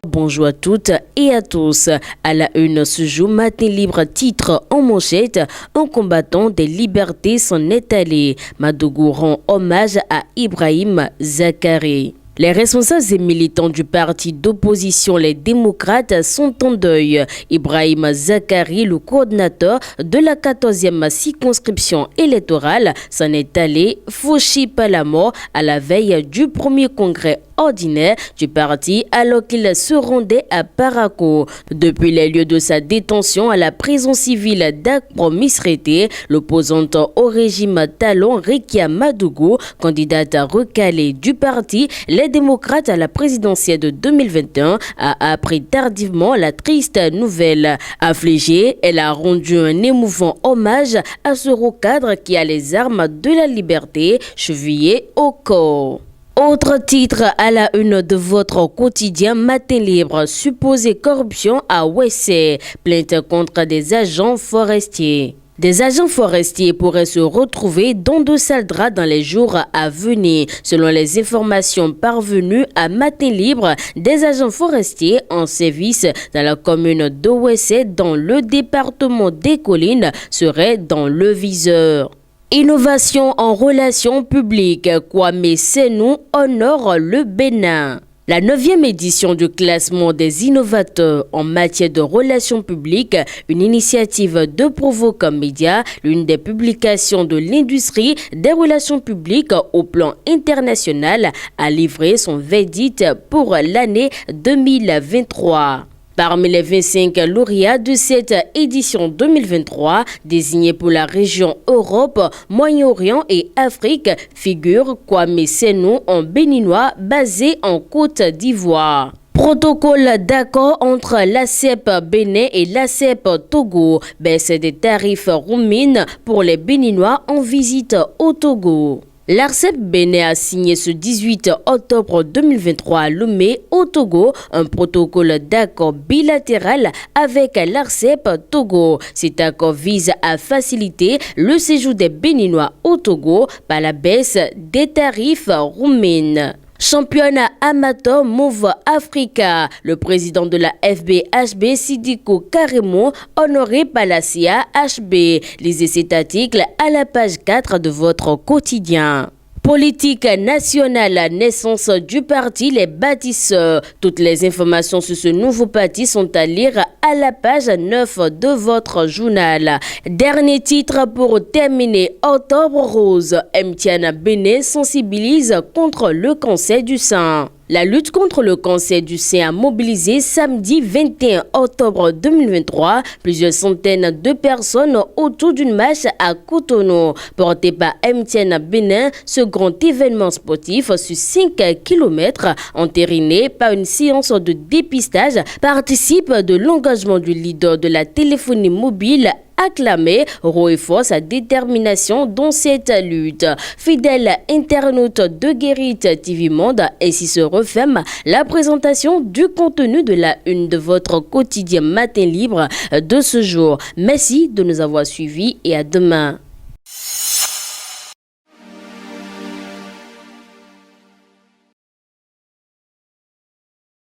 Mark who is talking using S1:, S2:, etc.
S1: Bonjour à toutes et à tous. À la une ce jour, Matin Libre titre en manchette: un combattant des libertés s'en est allé. Madougou rend hommage à Ibrahim Zakari. Les responsables et militants du parti d'opposition Les Démocrates sont en deuil. Ibrahim Zakari, le coordinateur de la 14e circonscription électorale, s'en est allé fauché par la mort à la veille du premier congrès ordinaire du parti alors qu'il se rendait à Parakou. Depuis les lieux de sa détention à la prison civile d'Akpro-Misrété, l'opposante au régime Talon Rekia Madougou, candidate recalée du parti Les Démocrates à la présidentielle de 2021, a appris tardivement la triste nouvelle. Affligée, elle a rendu un émouvant hommage à ce recadre qui a les armes de la liberté chevillées au corps. Autre titre à la une de votre quotidien Matin Libre: supposée corruption à Ouessé, plainte contre des agents forestiers. Des agents forestiers pourraient se retrouver dans de sales draps dans les jours à venir. Selon les informations parvenues à Matin Libre, des agents forestiers en service dans la commune de Ouessé, dans le département des Collines, seraient dans le viseur. Innovation en relations publiques, Kwame Senou honore le Bénin. La 9e édition du classement des innovateurs en matière de relations publiques, une initiative de Provoca Media, l'une des publications de l'industrie des relations publiques au plan international, a livré son verdict pour l'année 2023. Parmi les 25 lauréats de cette édition 2023, désignés pour la région Europe, Moyen-Orient et Afrique, figure Kwame Senou, en béninois basé en Côte d'Ivoire. Protocole d'accord entre l'ACEP Bénin et l'ACEP Togo. Baisse des tarifs roaming pour les Béninois en visite au Togo. L'ARCEP Bénin a signé ce 18 octobre 2023 à Lomé, au Togo, un protocole d'accord bilatéral avec l'ARCEP Togo. Cet accord vise à faciliter le séjour des Béninois au Togo par la baisse des tarifs roaming. Championnat amateur Move Africa. Le président de la FBHB, Sidiko Karemo, honoré par la CAHB. Lisez cet article à la page 4 de votre quotidien. Politique nationale, naissance du parti Les Bâtisseurs. Toutes les informations sur ce nouveau parti sont à lire à la page 9 de votre journal. Dernier titre pour terminer: Octobre Rose. Mtiana Béné sensibilise contre le cancer du sein. La lutte contre le cancer du sein a mobilisé samedi 21 octobre 2023 plusieurs centaines de personnes autour d'une marche à Cotonou. Porté par Mtiana Bénin, ce grand événement sportif sur 5 km, entériné par une séance de dépistage, participe de l'engagement du leader de la téléphonie mobile, acclamé, renforce sa détermination dans cette lutte. Fidèle internaute de Guérit TV Monde, ainsi se referme la présentation du contenu de la une de votre quotidien Matin Libre de ce jour. Merci de nous avoir suivis et à demain.